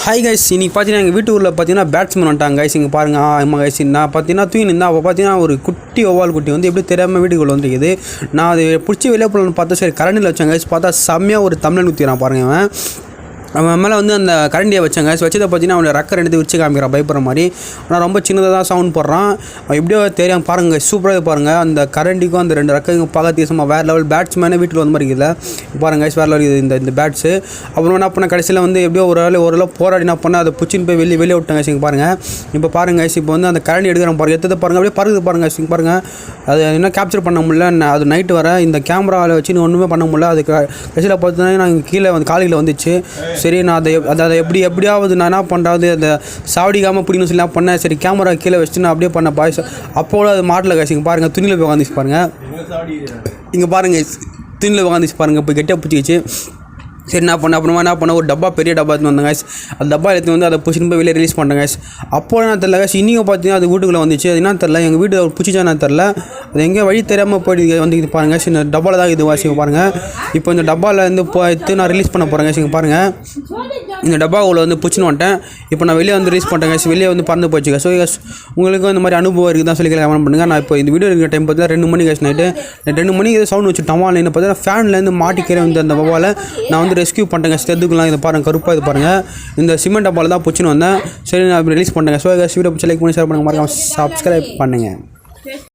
Hi guys, இன்றைக்கி பார்த்தீங்கன்னா எங்கள் வீட்டு ஊரில் பார்த்தீங்கன்னா பேட்ஸ்மேன் வந்துட்டாங்க கைஸ். இங்கே பாருங்கள். ஆமாம் கைஸ், நான் பார்த்தீங்கன்னா தூங்கி நின்றா அப்போ பார்த்தீங்கன்னா ஒரு குட்டி ஒவ்வால் குட்டி வந்து எப்படி தெரியாமல் வீட்டுக்குள்ளே வந்துருக்குது. நான் அது பிடிச்சி வெளியே போகலான்னு பார்த்தா சரி கரண்டில் வச்சேன் கைஸ். பார்த்தா செம்மையாக ஒரு தமிழன் ஊற்றிறான் பாருங்கள். அவன் மேலே வந்து அந்த கரண்டியை வச்சாங்க. வச்சதை பார்த்தீங்கன்னா அவனை ரெக்கர் எடுத்து விரிச்சு காமிக்கிறான் பயப்படுற மாதிரி. ஆனால் ரொம்ப சின்னதாக தான் சவுண்ட் போடுறான். அவன் எப்படியோ தெரியாமல் பாருங்கள், சூப்பராக பாருங்கள். அந்த கரண்டிக்கும் அந்த ரெண்டு ரெக்கைக்கும் பார்க்க சும்மா வேறு லெவல். பேட்ஸ்மேனே வீட்டில் வந்து மாதிரி இல்லை பாருங்கள் வேறு லெவல் இருக்குது இந்த பேட்ஸு. அப்புறம் என்ன பண்ண கடைசியில் வந்து எப்படியோ ஓரளவு போராடி என்ன பண்ணால் அதை பிடிச்சின்னு போய் வெளியே விட்டாங்க சிங்க பாருங்கள். இப்போ பாருங்கள் இப்போ வந்து அந்த கரண்டி எடுக்கிறான் பாருங்கள், எடுத்ததை பாருங்கள் அப்படியே பறகுது பாருங்கள் சிங்க பாருங்கள். அது என்ன கேப்சர் பண்ண முடியல. அது நைட்டு வர இந்த கேமராவில் வச்சு ஒன்றுமே பண்ண முடியல. அது கடைசியில் பார்த்தீங்கன்னா நாங்கள் கீழே வந்து காலையில் வந்துச்சு. சரி நான் அதை எப்படியாவது நான் என்ன பண்ணுறது அதை சாவடிக்காமல் பிடிக்கணும் சொல்லி நான் பண்ணேன். சரி கேமரா கீழே வச்சுட்டு நான் அப்படியே பண்ணேன் பாய்ஸ். அப்போது அது மாட்டில் காய்ச்சிங்க பாருங்கள், துணியில் போய் உட்காந்துச்சு பாருங்கள். இங்கே பாருங்கள் துணியில் உட்காந்துச்சு பாருங்கள். இப்போ கெட்டியாக பிடிச்சிக்கிச்சு. சரி என்ன பண்ண ஒரு டப்பா பெரிய டப்பா எடுத்து வந்தாங்க கைஸ். அந்த டப்பா எடுத்து வந்து அதை பிடிச்சின்னு போய் வெளியே ரிலீஸ் பண்ணுறேன் கைஸ். அப்போ என்ன தெரில கைஸ், இன்றைக்கும் பார்த்தீங்கன்னா அது வீட்டுக்குள்ளே வந்துச்சு. அது என்ன தெரில, எங்கள் வீடு பிடிச்சா என்ன தெரில, அது எங்கேயோ வழி தெரியாமல் போய்ட்டு வந்து இது பாருங்கள். இந்த டப்பாவில் தான் இது வாசிங்க பாருங்கள். இப்போ இந்த டப்பாவில் வந்து எடுத்து நான் ரிலீஸ் பண்ண போகிறேன் கைஸ். பாருங்கள் இந்த டப்பாவில் வந்து பிடிச்சின்னு வந்துட்டேன். இப்போ நான் வெளியே வந்து ரிலீஸ் பண்ணுறேன் கைஸ். வெளியே வந்து பறந்து போச்சு கைஸ். ஸோ கைஸ் உங்களுக்கு இந்த மாதிரி அனுபவம் இருக்குது தான் சொல்லி கமெண்ட் பண்ணுங்கள். நான் இப்போ இந்த வீடியோ இருக்கிற டைம் பார்த்தீங்கன்னா 2 மணி கைஸ். நைட்டு 2 மணிக்கு சவுண்ட் வச்சு டமால் என்ன பார்த்தீங்கன்னா ஃபேன்லேருந்து மாட்டிக்கிறேன் வந்து அந்த டப்பாவில் நான் வந்து ரெஸ்கியூ பண்ணுறேங்க. ஸ்டெத்துக்குலாம் இதை பாருங்கள், கருப்பாக இது பாருங்கள். இந்த சிமெண்ட் டப்பாவில் தான் பிடிச்சின்னு வந்தேன். சரி நான் ரிலீஸ் பண்ணுறேன். ஸோ வீடியோ பிடிச்சி லைக் பண்ணி ஷேர் பண்ணுங்கள், மறக்காம சப்ஸ்கிரைப் பண்ணுங்கள்.